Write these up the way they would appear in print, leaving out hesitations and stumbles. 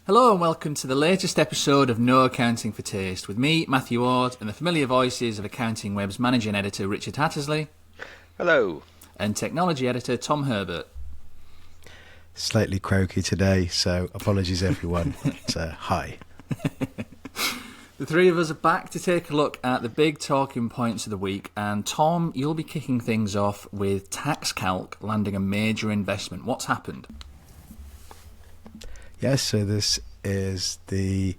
Hello and welcome to the latest episode of No Accounting for Taste with me, Matthew Ward, and the familiar voices of Accounting Web's managing editor Richard Hattersley. Hello. And technology editor Tom Herbert. Slightly croaky today, so apologies everyone. Hi. The three of us are back to take a look at the big talking points of the week, and Tom, you'll be kicking things off with TaxCalc landing a major investment. What's happened? Yes, so this is the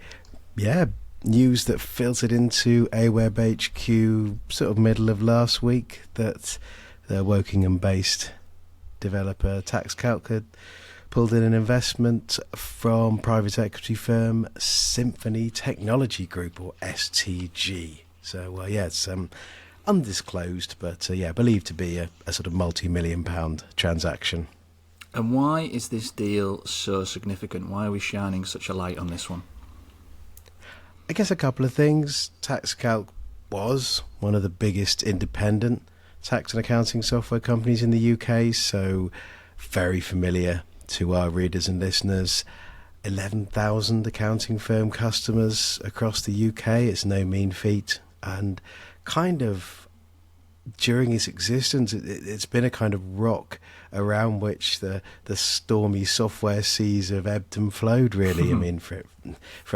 news that filtered into AWeb HQ sort of middle of last week, that the Wokingham-based developer TaxCalc had pulled in an investment from private equity firm Symphony Technology Group, or STG. So, it's undisclosed, but believed to be a sort of multi-million-pound transaction. And why is this deal so significant? Why are we shining such a light on this one? I guess a couple of things. TaxCalc was one of the biggest independent tax and accounting software companies in the UK, so very familiar to our readers and listeners. 11,000 accounting firm customers across the UK. It's no mean feat, and kind of during its existence, it's been a kind of rock around which the stormy software seas have ebbed and flowed, really. I mean, for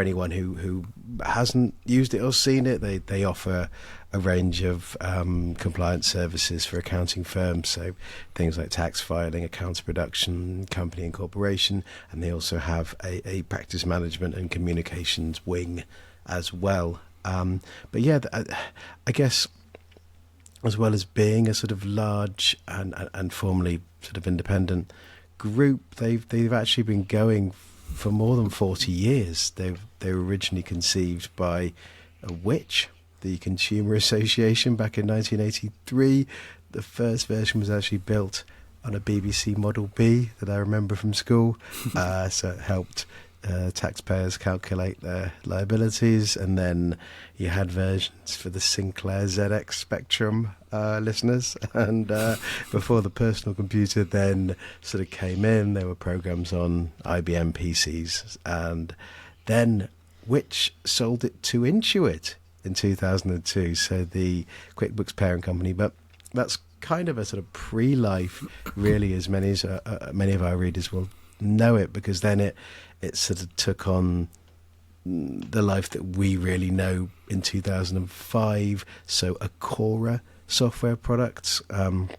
anyone who hasn't used it or seen it, they offer a range of compliance services for accounting firms, so things like tax filing, accounts production, company incorporation, and they also have a practice management and communications wing as well. I guess, as well as being a sort of large and formerly sort of independent group, they've actually been going for more than 40 years. They were originally conceived by Which, the Consumer Association, back in 1983. The first version was actually built on a BBC Model B that I remember from school, so it helped taxpayers calculate their liabilities. And then you had versions for the Sinclair ZX Spectrum listeners, and before the personal computer then sort of came in, there were programs on IBM PCs, and then Which sold it to Intuit in 2002, so the QuickBooks parent company. But that's kind of a sort of pre-life, really, as many of our readers will know it, because then it sort of took on the life that we really know in 2005. So Acora software products, that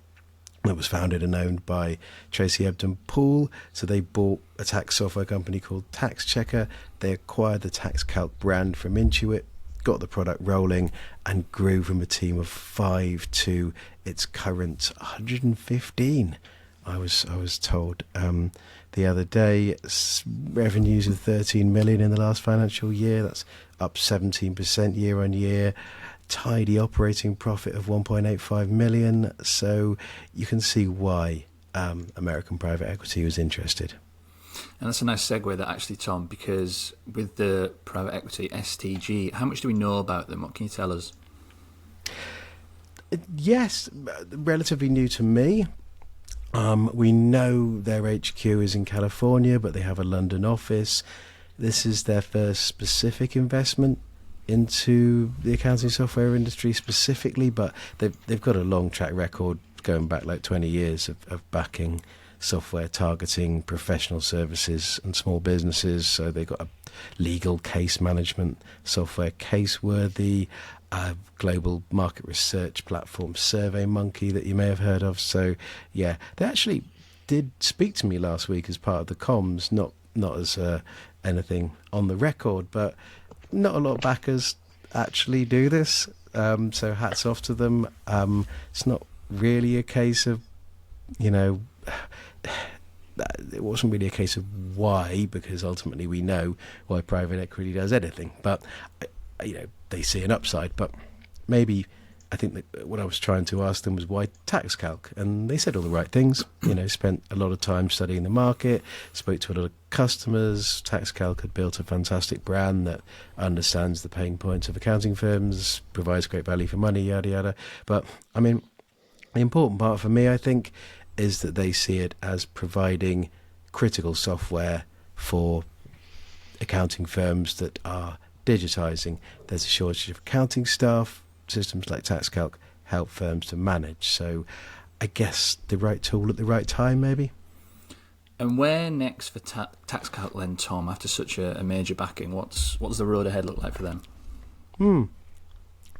was founded and owned by Tracy Ebden Poole. So they bought a tax software company called Tax Checker. They acquired the TaxCalc brand from Intuit, got the product rolling, and grew from a team of 5 to its current 115. I was told the other day, revenues of 13 million in the last financial year. That's up 17% year on year. Tidy operating profit of 1.85 million. So you can see why American private equity was interested. And that's a nice segue, that, actually, Tom, because with the private equity STG, how much do we know about them? What can you tell us? Yes, relatively new to me. We know their HQ is in California, but they have a London office. This is their first specific investment into the accounting software industry specifically, but they've got a long track record going back like 20 years of backing software targeting professional services and small businesses. So they've got a legal case management software, Caseworthy, global market research platform SurveyMonkey that you may have heard of. So yeah, they actually did speak to me last week as part of the comms, not as anything on the record, but not a lot of backers actually do this, so hats off to them. It's not really a case of, it wasn't really a case of why, because ultimately we know why private equity does anything, but they see an upside. But maybe, I think that what I was trying to ask them was why TaxCalc, and they said all the right things. Spent a lot of time studying the market, spoke to a lot of customers. TaxCalc had built a fantastic brand that understands the pain points of accounting firms, provides great value for money, yada yada. But I mean, the important part for me, I think, is that they see it as providing critical software for accounting firms that are digitising. There's a shortage of accounting staff. Systems like TaxCalc help firms to manage. So I guess the right tool at the right time, maybe. And where next for TaxCalc then, Tom, after such a major backing? What's the road ahead look like for them?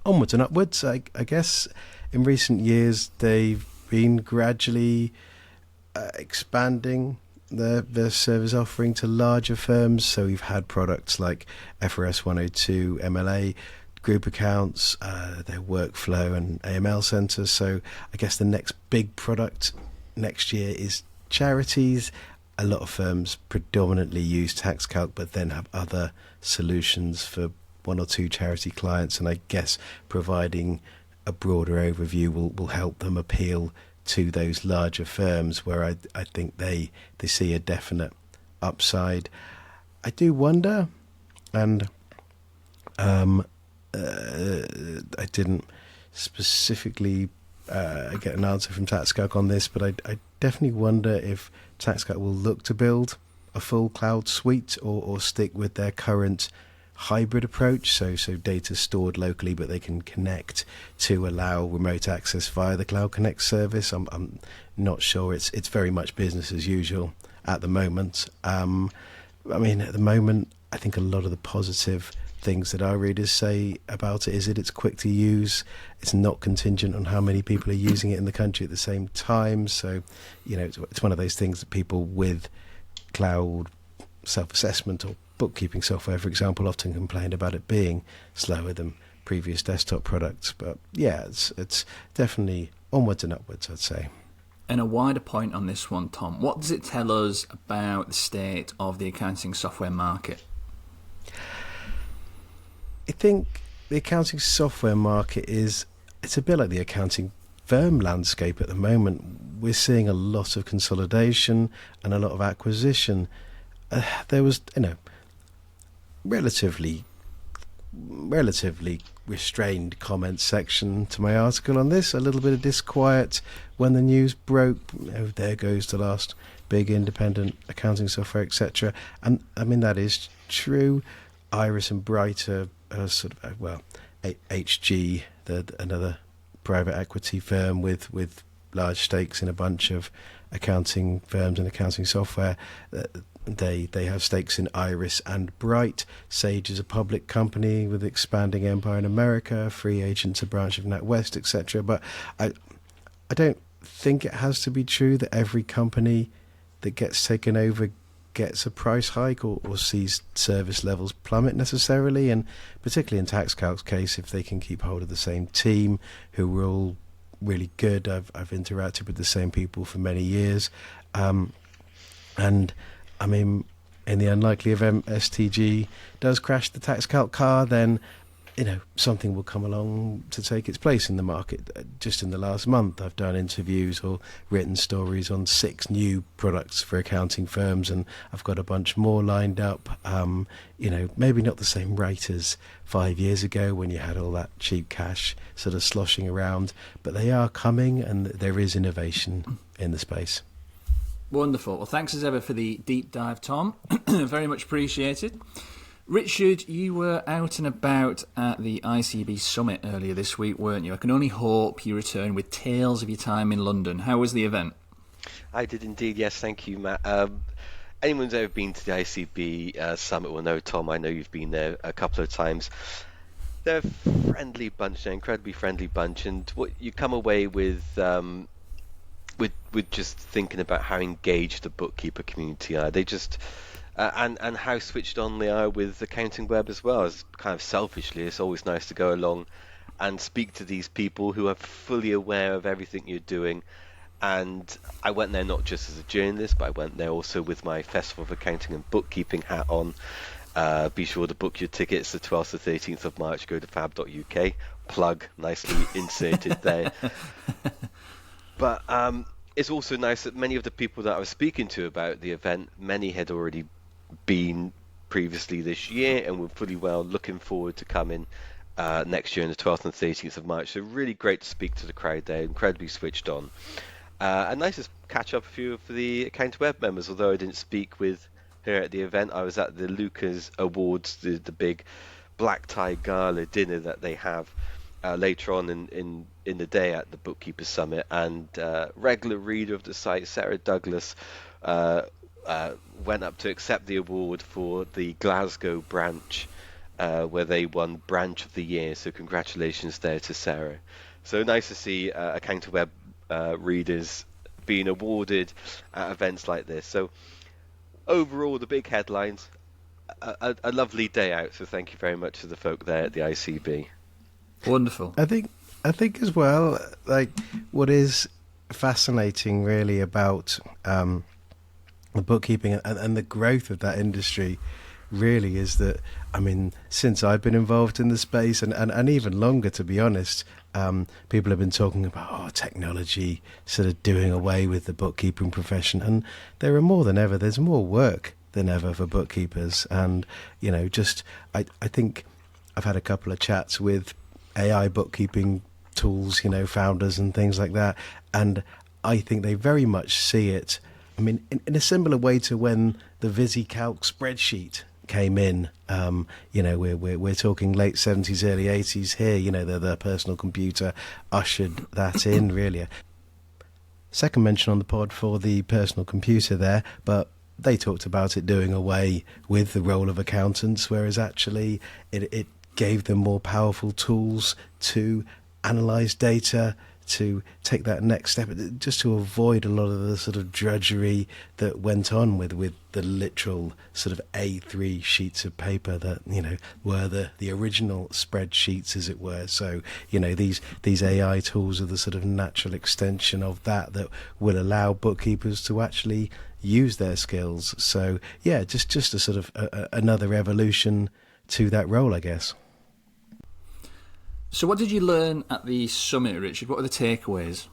Onwards and upwards, I guess. In recent years, they've been gradually expanding their service offering to larger firms. So we've had products like FRS 102, MLA, group accounts, their workflow and AML centres. So I guess the next big product next year is charities. A lot of firms predominantly use TaxCalc, but then have other solutions for one or two charity clients, and I guess providing a broader overview will help them appeal to those larger firms where I think they see a definite upside. I do wonder, and I didn't specifically get an answer from TaxCalc on this, but I definitely wonder if TaxCalc will look to build a full cloud suite or stick with their current hybrid approach, so data stored locally, but they can connect to allow remote access via the Cloud Connect service. I'm not sure. It's very much business as usual at the moment. At the moment, I think a lot of the positive things that our readers say about it is that it's quick to use. It's not contingent on how many people are using it in the country at the same time. So, it's one of those things that people with cloud self-assessment or bookkeeping software, for example, often complained about it being slower than previous desktop products. But yeah, it's definitely onwards and upwards, I'd say. And a wider point on this one, Tom, what does it tell us about the state of the accounting software market? I think the accounting software market it's a bit like the accounting firm landscape at the moment. We're seeing a lot of consolidation and a lot of acquisition. There was, relatively restrained comments section to my article on this. A little bit of disquiet when the news broke. There goes the last big independent accounting software, etc. And that is true. Iris and Bright are sort of HG, another private equity firm with large stakes in a bunch of accounting firms and accounting software. They have stakes in Iris and Bright. Sage is a public company with expanding empire in America. Free Agent's a branch of NatWest, etc. But I don't think it has to be true that every company that gets taken over gets a price hike or sees service levels plummet necessarily. And particularly in TaxCalc's case, if they can keep hold of the same team who were all really good. I've interacted with the same people for many years. In the unlikely event STG does crash the TaxCalc car, then something will come along to take its place in the market. Just in the last month, I've done interviews or written stories on 6 new products for accounting firms, and I've got a bunch more lined up. Maybe not the same rate as 5 years ago when you had all that cheap cash sort of sloshing around, but they are coming, and there is innovation in the space. Wonderful. Well, thanks as ever for the deep dive, Tom. Very much appreciated. Richard, you were out and about at the ICB Summit earlier this week, weren't you? I can only hope you return with tales of your time in London. How was the event? I did indeed, yes, thank you, Matt. Anyone who's ever been to the ICB Summit will know, Tom, I know you've been there a couple of times. They're a friendly bunch, an incredibly friendly bunch, and what you come away with just thinking about how engaged the bookkeeper community are. They just... and how switched on they are with Accounting Web as well. As kind of selfishly, it's always nice to go along and speak to these people who are fully aware of everything you're doing. And I went there not just as a journalist, but I went there also with my Festival of Accounting and Bookkeeping hat on. Be sure to book your tickets the 12th to 13th of March. Go to fab.uk. Plug nicely inserted there. But it's also nice that many of the people that I was speaking to about the event, many had already been previously this year and were fully well looking forward to coming next year on the 12th and 13th of March. So really great to speak to the crowd there, incredibly switched on. And nice to catch up a few for the Account Web members, although I didn't speak with here at the event. I was at the Lucas Awards, the big black tie gala dinner that they have later on in the day at the Bookkeepers Summit, and regular reader of the site, Sarah Douglas, uh, went up to accept the award for the Glasgow branch, where they won Branch of the Year. So congratulations there to Sarah. So nice to see Accounting Web readers being awarded at events like this. So overall, the big headlines, a lovely day out. So thank you very much to the folk there at the ICB. Wonderful. I think as well, like, what is fascinating really about the bookkeeping and the growth of that industry really is that, I mean, since I've been involved in the space and even longer, to be honest, people have been talking about technology sort of doing away with the bookkeeping profession, and there are more than ever. There's more work than ever for bookkeepers, and I think I've had a couple of chats with AI bookkeeping tools, founders and things like that, and I think they very much see it. I mean, in a similar way to when the VisiCalc spreadsheet came in. We're talking late 70s, early 80s here. The personal computer ushered that in, really. Second mention on the pod for the personal computer there, but they talked about it doing away with the role of accountants, whereas actually it gave them more powerful tools to analyse data, to take that next step, just to avoid a lot of the sort of drudgery that went on with the literal sort of A3 sheets of paper that were the original spreadsheets, as it were. So these AI tools are the sort of natural extension of that will allow bookkeepers to actually use their skills. So yeah, just a sort of another evolution to that role, I guess. So what did you learn at the summit, Richard? What were the takeaways?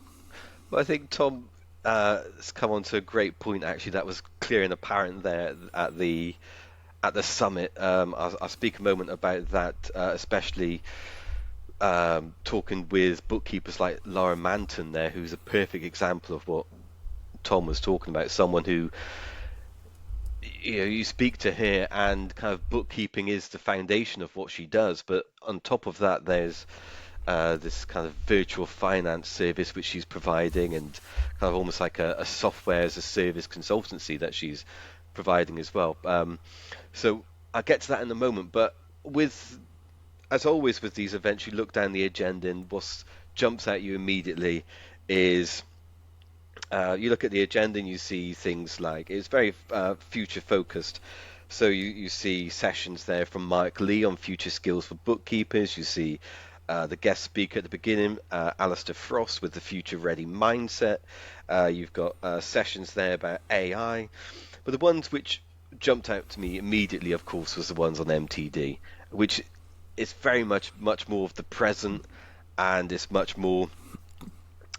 Well, I think Tom has come on to a great point, actually, that was clear and apparent there at the summit. I'll speak a moment about that, especially talking with bookkeepers like Laura Manton there, who's a perfect example of what Tom was talking about, someone who you speak to her, and kind of bookkeeping is the foundation of what she does, but on top of that there's this kind of virtual finance service which she's providing, and kind of almost like a software as a service consultancy that she's providing as well. So I'll get to that in a moment, but as always with these events, you look down the agenda and what jumps at you immediately is you look at the agenda and you see things like, it's very future focused. So you see sessions there from Mike Lee on future skills for bookkeepers. You see the guest speaker at the beginning, Alistair Frost, with the future ready mindset. You've got sessions there about AI. But the ones which jumped out to me immediately, of course, was the ones on MTD, which is very much more of the present, and it's much more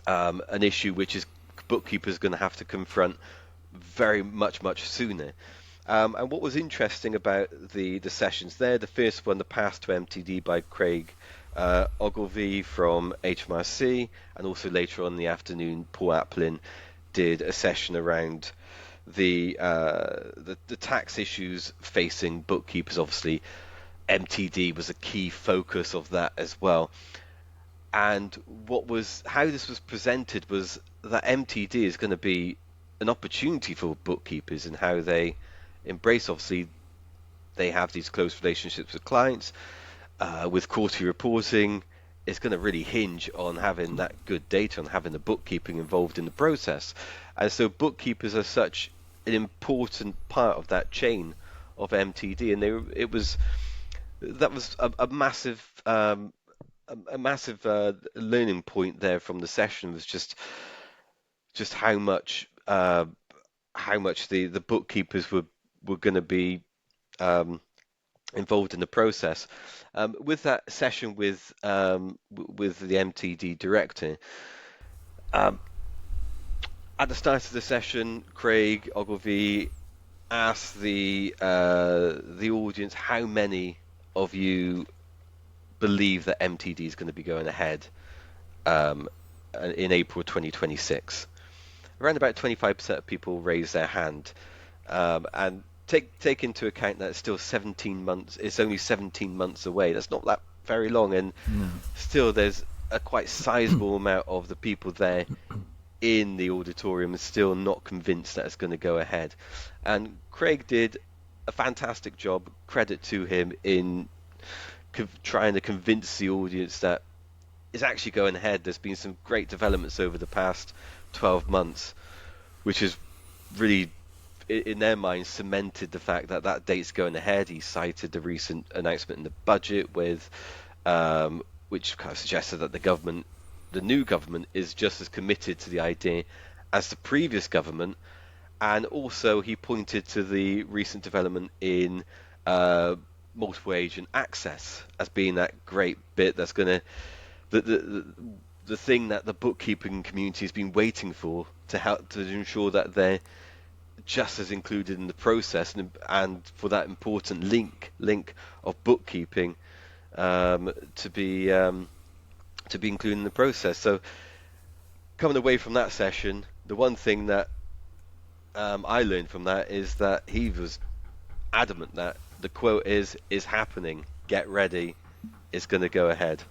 an issue which is bookkeepers going to have to confront very much sooner. And what was interesting about the sessions there, the first one, the Path to MTD by Craig Ogilvie from HMRC, and also later on in the afternoon, Paul Applin did a session around the tax issues facing bookkeepers. Obviously, MTD was a key focus of that as well. And how this was presented was that MTD is going to be an opportunity for bookkeepers, and how they embrace. Obviously, they have these close relationships with clients. With quarterly reporting, it's going to really hinge on having that good data, on having the bookkeeping involved in the process. And so bookkeepers are such an important part of that chain of MTD, and that was a massive learning point there from the session, was just how much the bookkeepers were going to be involved in the process. With that session with the MTD director, at the start of the session, Craig Ogilvie asked the audience, how many of you believe that MTD is going to be going ahead in April 2026? Around about 25% of people raised their hand, and take into account that it's still 17 months. It's only 17 months away. That's not that very long, and still there's a quite sizable amount of the people there in the auditorium is still not convinced that it's going to go ahead. And Craig did a fantastic job, credit to him, in trying to convince the audience that it's actually going ahead. There's been some great developments over the past 12 months, which has really, in their minds, cemented the fact that that date's going ahead. He cited the recent announcement in the budget with, which kind of suggested that the new government is just as committed to the idea as the previous government. And also he pointed to the recent development in multiple agent access as being that great bit that's going to, the thing that the bookkeeping community has been waiting for, to help to ensure that they're just as included in the process, and for that important link of bookkeeping to be included in the process. So coming away from that session, the one thing that I learned from that is that he was adamant that the quote is happening, get ready, it's going to go ahead.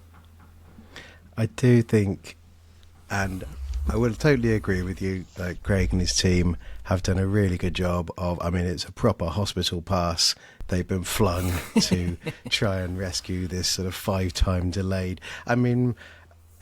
I do think, and I would totally agree with you, that Craig and his team have done a really good job of, I mean, it's a proper hospital pass. They've been flung to try and rescue this sort of 5-time delayed. I mean,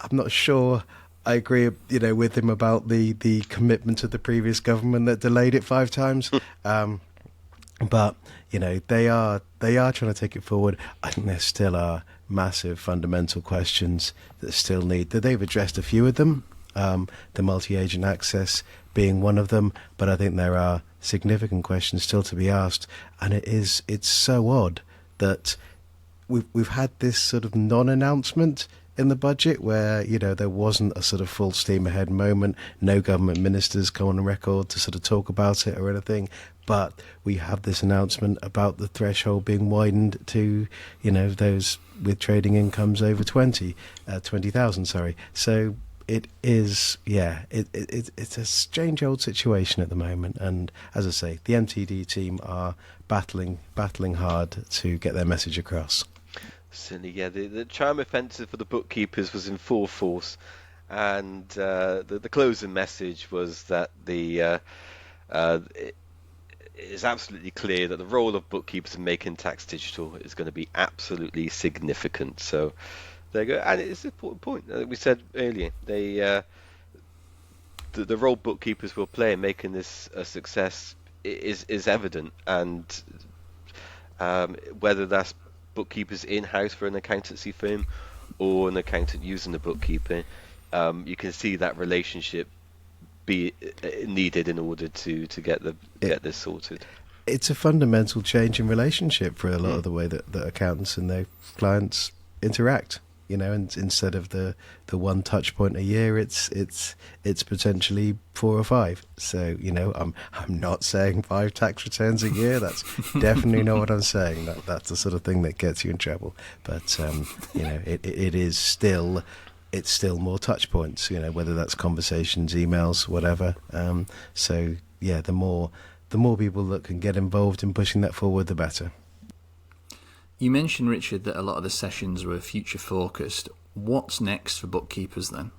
I'm not sure I agree, with him about the commitment of the previous government that delayed it 5 times. But, they are trying to take it forward. I think there still are massive fundamental questions that still need, that they've addressed a few of them, the multi-agent access being one of them, but I think there are significant questions still to be asked. And it's so odd that we've had this sort of non-announcement in the budget where, there wasn't a sort of full steam ahead moment, no government ministers come on record to sort of talk about it or anything, but we have this announcement about the threshold being widened to, those with trading incomes over 20,000, sorry. So it is, it's a strange old situation at the moment, and as I say, the MTD team are battling hard to get their message across. Certainly, yeah. The charm offensive for the bookkeepers was in full force, and the closing message was that it is absolutely clear that the role of bookkeepers in making tax digital is going to be absolutely significant. So there you go, and it's an important point. We said earlier, the role bookkeepers will play in making this a success is evident, and whether that's bookkeepers in-house for an accountancy firm or an accountant using the bookkeeper, you can see that relationship be needed in order to get this sorted. It's a fundamental change in relationship for a lot of the way that accountants and their clients interact. And instead of the one touch point a year, it's potentially 4 or 5. So I'm not saying 5 tax returns a year. That's definitely not what I'm saying. That's the sort of thing that gets you in trouble. But it is still. It's still more touch points, whether that's conversations, emails, whatever. So yeah, the more people that can get involved in pushing that forward, the better. You mentioned, Richard, that a lot of the sessions were future focused. What's next for bookkeepers then?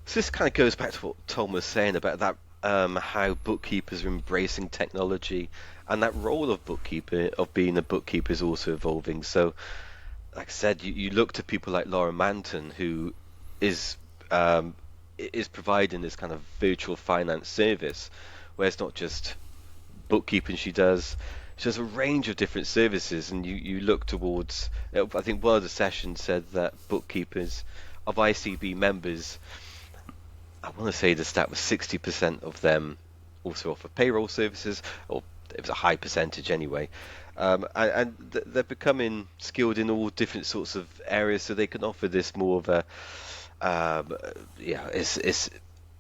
So this kind of goes back to what Tom was saying about that, how bookkeepers are embracing technology, and that role of being a bookkeeper is also evolving. So, like I said, you look to people like Laura Manton, who is providing this kind of virtual finance service, where it's not just bookkeeping she does a range of different services, and you look towards, I think one of the sessions said that bookkeepers of ICB members, I want to say the stat was 60% of them also offer payroll services, or it was a high percentage anyway, and they're becoming skilled in all different sorts of areas, so they can offer this more of a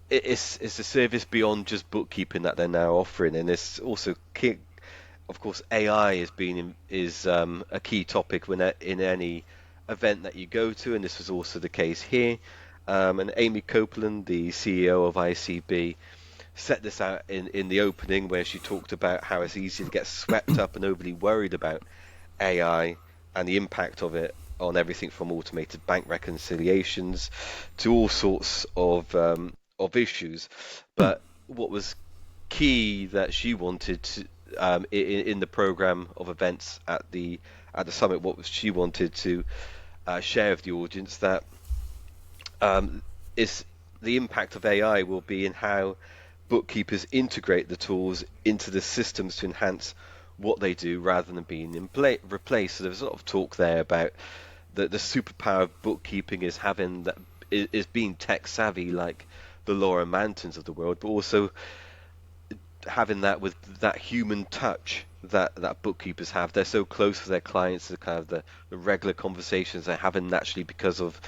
it's a service beyond just bookkeeping that they're now offering, and it's also key. Of course, AI is a key topic in any event that you go to, and this was also the case here. And Amy Copeland, the CEO of ICB, set this out in the opening, where she talked about how it's easy to get swept up and overly worried about AI and the impact of it on everything from automated bank reconciliations to all sorts of issues. But what was key that she wanted to, in the program of events at the summit, what was she wanted to share with the audience, that is the impact of AI will be in how bookkeepers integrate the tools into the systems to enhance what they do rather than being replaced. So there was a lot of talk there about the superpower of bookkeeping is having that is being tech savvy, like the Laura Mantons of the world, but also having that with that human touch that bookkeepers have. They're so close to their clients, the kind of the regular conversations they're having naturally because of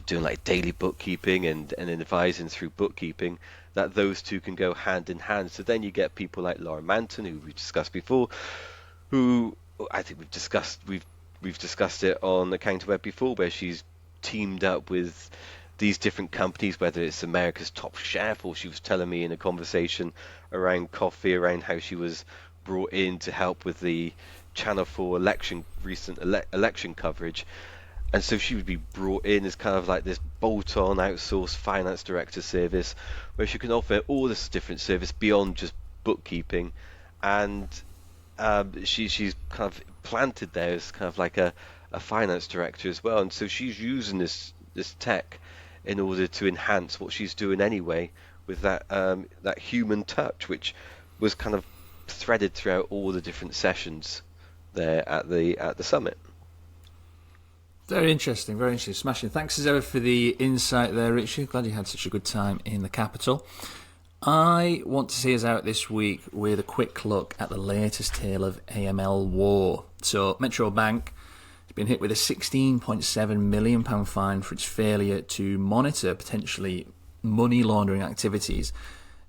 doing like daily bookkeeping and advising through bookkeeping, that those two can go hand in hand. So then you get people like Laura Manton, who we've discussed before, who I think we've discussed it on Accounting Web before, where she's teamed up with these different companies, whether it's America's Top Chef, or she was telling me in a conversation around coffee, around how she was brought in to help with the Channel 4 recent election coverage. And so she would be brought in as kind of like this bolt-on outsourced finance director service, where she can offer all this different service beyond just bookkeeping. And she's kind of planted there as kind of like a finance director as well. And so she's using this tech in order to enhance what she's doing anyway, with that human touch, which was kind of threaded throughout all the different sessions there at the summit. Very interesting, very interesting. Smashing. Thanks as ever for the insight there, Richard. Glad you had such a good time in the capital. I want to see us out this week with a quick look at the latest tale of AML war. So, Metro Bank has been hit with a £16.7 million fine for its failure to monitor potentially money laundering activities.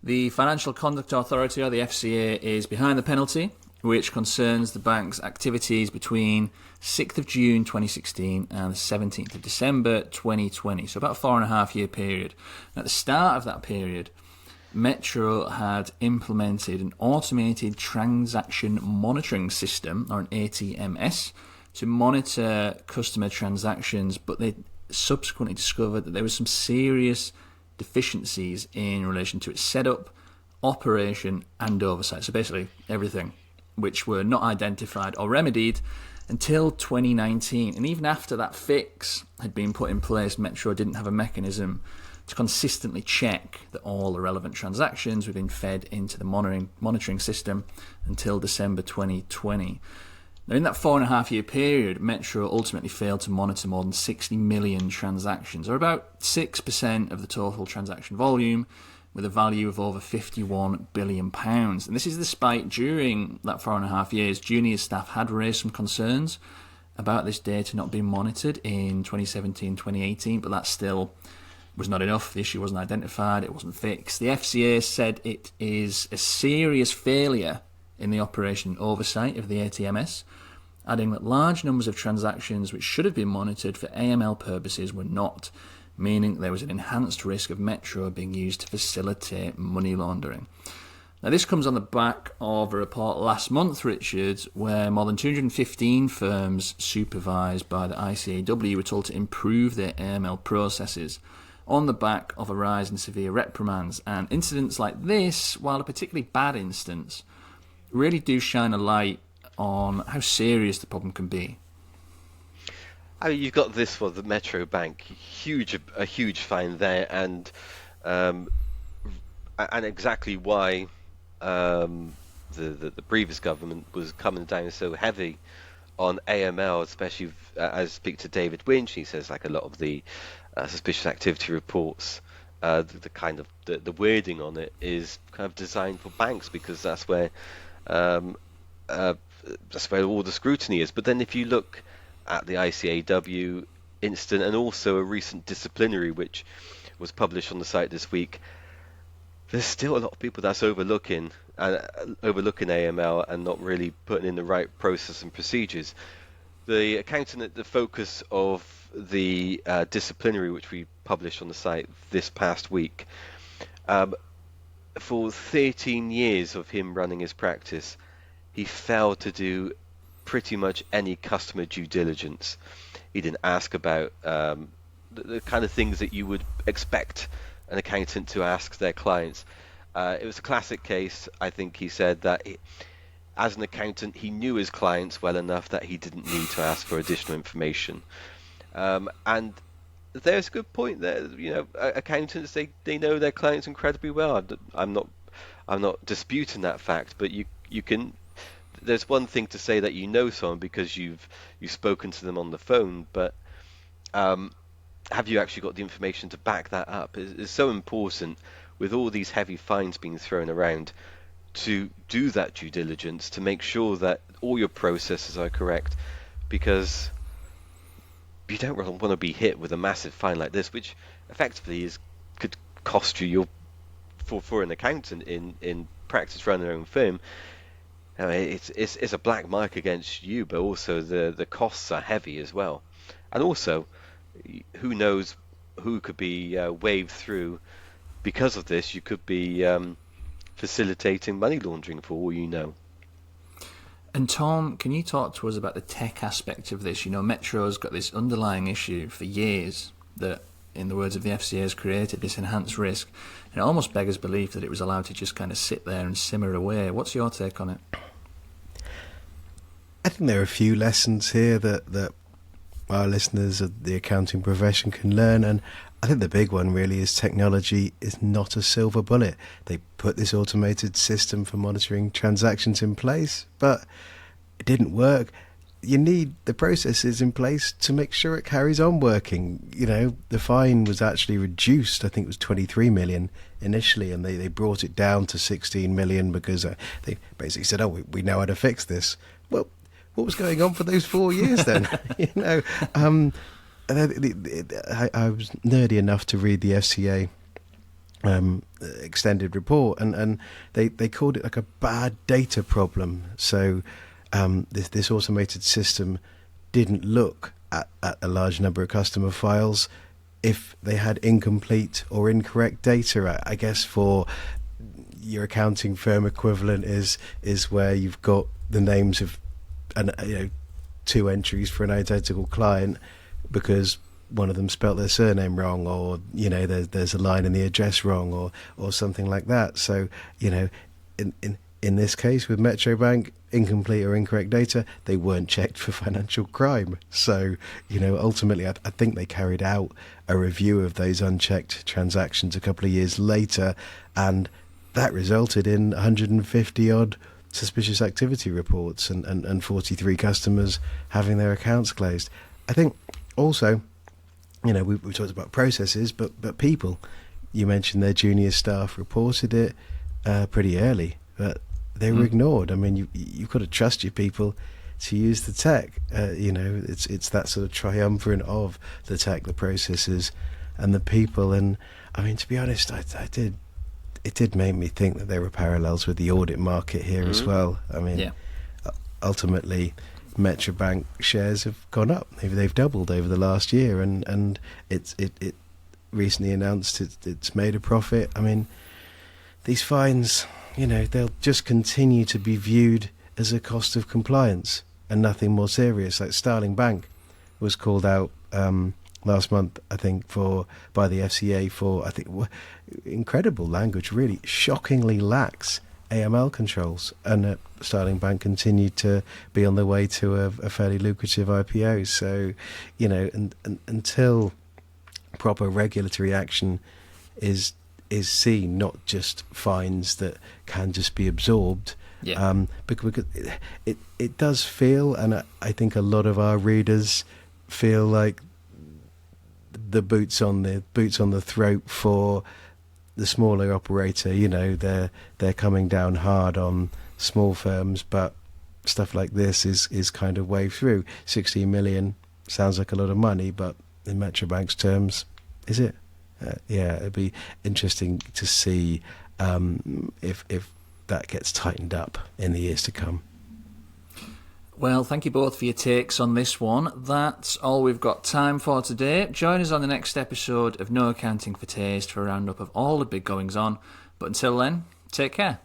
The Financial Conduct Authority, or the FCA, is behind the penalty, which concerns the bank's activities between 6th of June 2016 and the 17th of December 2020, so about a 4.5 year period. And at the start of that period, Metro had implemented an automated transaction monitoring system, or an ATMS, to monitor customer transactions, but they subsequently discovered that there was some serious deficiencies in relation to its setup, operation and oversight. So basically everything, which were not identified or remedied until 2019. And even after that fix had been put in place, Metro didn't have a mechanism to consistently check that all the relevant transactions were being fed into the monitoring system until December 2020. Now, in that 4.5 year period, Metro ultimately failed to monitor more than 60 million transactions, or about 6% of the total transaction volume, with a value of over £51 billion. And this is despite, during that 4.5 years, junior staff had raised some concerns about this data not being monitored in 2017, 2018, but that still was not enough. The issue wasn't identified, it wasn't fixed. The FCA said it is a serious failure in the operation and oversight of the ATMS, adding that large numbers of transactions which should have been monitored for AML purposes were not, meaning there was an enhanced risk of Metro being used to facilitate money laundering. Now, this comes on the back of a report last month, Richard, where more than 215 firms supervised by the ICAW were told to improve their AML processes on the back of a rise in severe reprimands. And incidents like this, while a particularly bad instance, really do shine a light on how serious the problem can be. I mean, you've got this one, the Metro Bank, a huge fine there, and exactly why the previous government was coming down so heavy on AML, especially as I speak to David Winch. He says like a lot of the suspicious activity reports, the wording on it is kind of designed for banks, because that's where all the scrutiny is. But then if you look at the ICAW incident, and also a recent disciplinary which was published on the site this week, there's still a lot of people that's overlooking AML and not really putting in the right process and procedures. The accountant at the focus of the disciplinary, which we published on the site this past week, for 13 years of him running his practice, he failed to do pretty much any customer due diligence. He didn't ask about the kind of things that you would expect an accountant to ask their clients. It was a classic case. I think he said that as an accountant, he knew his clients well enough that he didn't need to ask for additional information. And there's a good point there. Accountants, they know their clients incredibly well. I'm not disputing that fact, but you can. There's one thing to say that you know someone because you've spoken to them on the phone, but have you actually got the information to back that up? It's so important with all these heavy fines being thrown around to do that due diligence to make sure that all your processes are correct, because you don't really want to be hit with a massive fine like this, which effectively could cost you for an accountant in practice running their own firm. It's a black mark against you, but also the costs are heavy as well. And also, who knows who could be waved through because of this. You could be facilitating money laundering for all you know. And Tom, can you talk to us about the tech aspect of this? Metro's got this underlying issue for years that, in the words of the FCA, has created this enhanced risk. And it almost beggars belief that it was allowed to just kind of sit there and simmer away. What's your take on it? I think there are a few lessons here that our listeners of the accounting profession can learn, and I think the big one really is technology is not a silver bullet. They put this automated system for monitoring transactions in place, but it didn't work. You need the processes in place to make sure it carries on working. The fine was actually reduced. I think it was 23 million initially, and they brought it down to 16 million because they basically said, oh, we know how to fix this. Well, what was going on for those 4 years then? I was nerdy enough to read the FCA extended report, and they called it like a bad data problem. So this automated system didn't look at a large number of customer files if they had incomplete or incorrect data. I guess for your accounting firm equivalent is where you've got the names of two entries for an identical client because one of them spelt their surname wrong, or there's a line in the address wrong, or something like that. So in this case with Metro Bank, incomplete or incorrect data, they weren't checked for financial crime. So ultimately I think they carried out a review of those unchecked transactions a couple of years later, and that resulted in 150 odd suspicious activity reports and 43 customers having their accounts closed. I think also, we talked about processes, but people, you mentioned their junior staff reported it pretty early, but they were ignored. I mean, you've got to trust your people to use the tech. It's that sort of triumvirate of the tech, the processes, and the people. And I mean, to be honest, it did make me think that there were parallels with the audit market here as well. I mean, ultimately, Metro Bank shares have gone up. They've doubled over the last year, and it recently announced it's made a profit. I mean, these fines, they'll just continue to be viewed as a cost of compliance and nothing more serious. Like Starling Bank was called out last month, I think, by the FCA for, I think, incredible language, really shockingly lax AML controls, and Starling Bank continued to be on the way to a fairly lucrative IPO. So, until proper regulatory action is seen, not just fines that can just be absorbed. Because it does feel, and I think a lot of our readers feel like the boots on the throat for the smaller operator. They're coming down hard on small firms, but stuff like this is kind of waved through. 16 million sounds like a lot of money, but in Metro Bank's terms, is it? It'd be interesting to see if that gets tightened up in the years to come. Well, thank you both for your takes on this one. That's all we've got time for today. Join us on the next episode of No Accounting for Taste for a roundup of all the big goings on. But until then, take care.